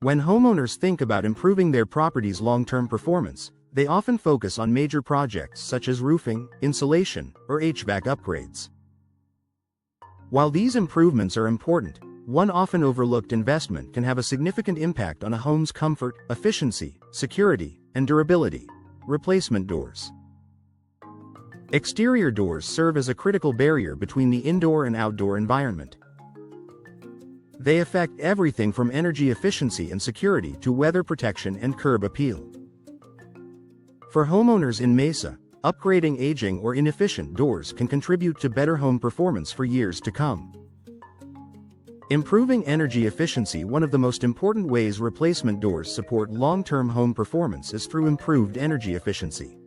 When homeowners think about improving their property's long-term performance, they often focus on major projects such as roofing, insulation, or HVAC upgrades. While these improvements are important, one often overlooked investment can have a significant impact on a home's comfort, efficiency, security, and durability: replacement doors. Exterior doors serve as a critical barrier between the indoor and outdoor environment. They affect everything from energy efficiency and security to weather protection and curb appeal. For homeowners in Mesa, upgrading aging or inefficient doors can contribute to better home performance for years to come. Improving energy efficiency: one of the most important ways replacement doors support long-term home performance is through improved energy efficiency.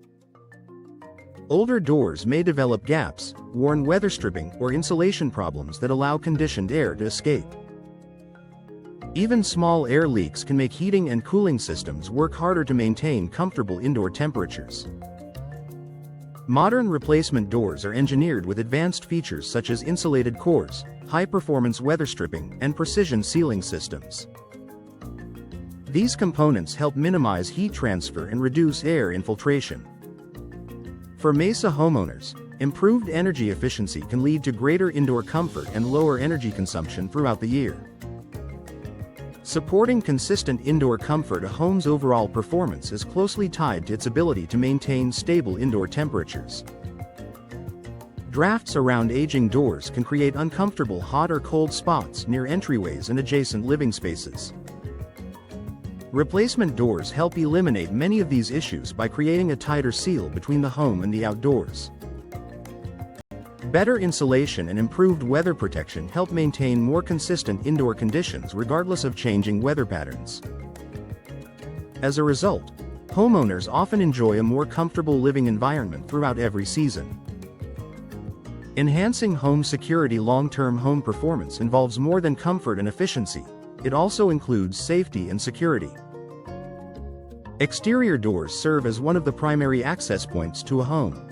Older doors may develop gaps, worn weather stripping, or insulation problems that allow conditioned air to escape. Even small air leaks can make heating and cooling systems work harder to maintain comfortable indoor temperatures. Modern replacement doors are engineered with advanced features such as insulated cores, high-performance weather stripping, and precision sealing systems. These components help minimize heat transfer and reduce air infiltration. For Mesa homeowners, improved energy efficiency can lead to greater indoor comfort and lower energy consumption throughout the year. Supporting consistent indoor comfort: a home's overall performance is closely tied to its ability to maintain stable indoor temperatures. Drafts around aging doors can create uncomfortable hot or cold spots near entryways and adjacent living spaces. Replacement doors help eliminate many of these issues by creating a tighter seal between the home and the outdoors. Better insulation and improved weather protection help maintain more consistent indoor conditions regardless of changing weather patterns. As a result, homeowners often enjoy a more comfortable living environment throughout every season. Enhancing home security: long-term home performance involves more than comfort and efficiency. It also includes safety and security. Exterior doors serve as one of the primary access points to a home.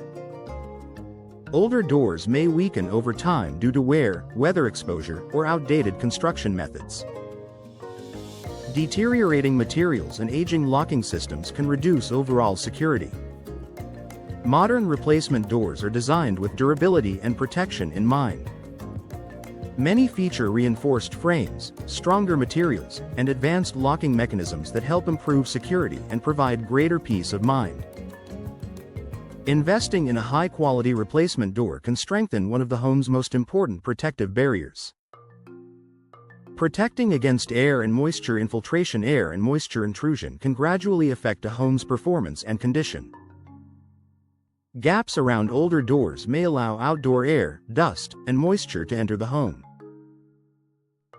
Older doors may weaken over time due to wear, weather exposure, or outdated construction methods. Deteriorating materials and aging locking systems can reduce overall security. Modern replacement doors are designed with durability and protection in mind. Many feature reinforced frames, stronger materials, and advanced locking mechanisms that help improve security and provide greater peace of mind. Investing in a high-quality replacement door can strengthen one of the home's most important protective barriers. Protecting against air and moisture infiltration: air and moisture intrusion can gradually affect a home's performance and condition. Gaps around older doors may allow outdoor air, dust, and moisture to enter the home.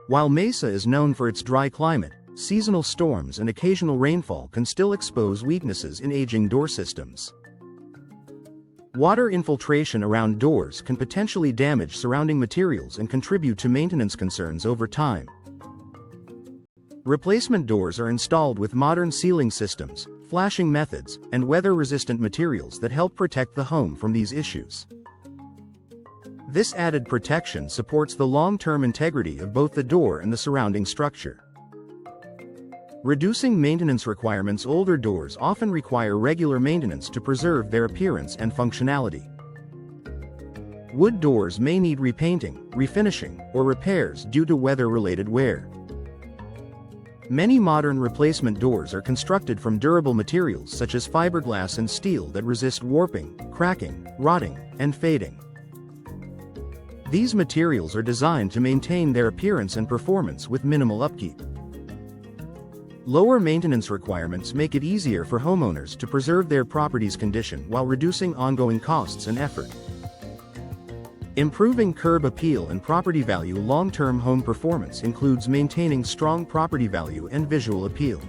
While Mesa is known for its dry climate, seasonal storms and occasional rainfall can still expose weaknesses in aging door systems. Water infiltration around doors can potentially damage surrounding materials and contribute to maintenance concerns over time. Replacement doors are installed with modern sealing systems, flashing methods, and weather-resistant materials that help protect the home from these issues. This added protection supports the long-term integrity of both the door and the surrounding structure. Reducing maintenance requirements: older doors often require regular maintenance to preserve their appearance and functionality. Wood doors may need repainting, refinishing, or repairs due to weather-related wear. Many modern replacement doors are constructed from durable materials such as fiberglass and steel that resist warping, cracking, rotting, and fading. These materials are designed to maintain their appearance and performance with minimal upkeep. Lower maintenance requirements make it easier for homeowners to preserve their property's condition while reducing ongoing costs and effort. Improving curb appeal and property value: long-term home performance includes maintaining strong property value and visual appeal.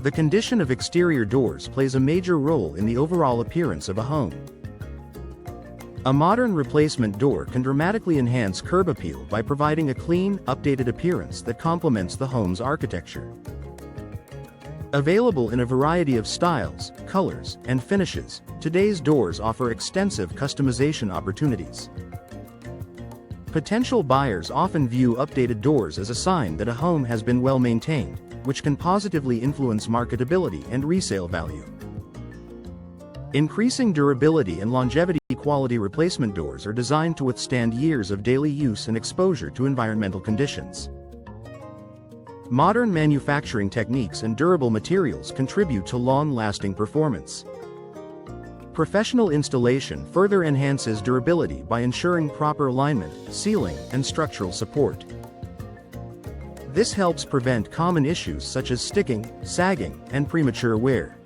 The condition of exterior doors plays a major role in the overall appearance of a home. A modern replacement door can dramatically enhance curb appeal by providing a clean, updated appearance that complements the home's architecture. Available in a variety of styles, colors, and finishes, today's doors offer extensive customization opportunities. Potential buyers often view updated doors as a sign that a home has been well maintained, which can positively influence marketability and resale value. Increasing durability and longevity. Quality replacement doors are designed to withstand years of daily use and exposure to environmental conditions. Modern manufacturing techniques and durable materials contribute to long-lasting performance. Professional installation further enhances durability by ensuring proper alignment, sealing, and structural support. This helps prevent common issues such as sticking, sagging, and premature wear.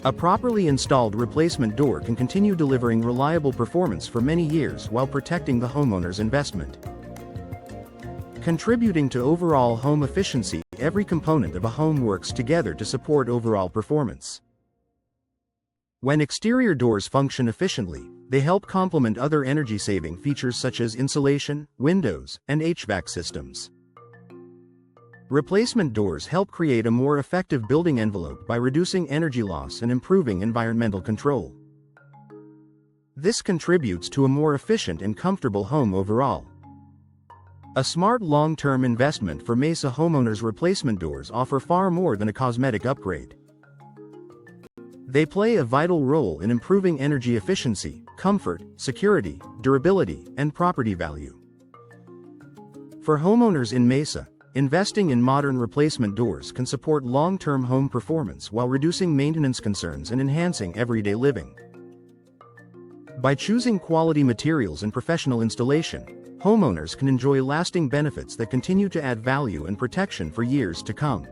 A properly installed replacement door can continue delivering reliable performance for many years while protecting the homeowner's investment. Contributing to overall home efficiency, every component of a home works together to support overall performance. When exterior doors function efficiently, they help complement other energy-saving features such as insulation, windows, and HVAC systems. Replacement doors help create a more effective building envelope by reducing energy loss and improving environmental control. This contributes to a more efficient and comfortable home overall. A smart long-term investment for Mesa homeowners. Replacement doors offer far more than a cosmetic upgrade. They play a vital role in improving energy efficiency, comfort, security, durability, and property value. For homeowners in Mesa, investing in modern replacement doors can support long-term home performance while reducing maintenance concerns and enhancing everyday living. By choosing quality materials and professional installation, homeowners can enjoy lasting benefits that continue to add value and protection for years to come.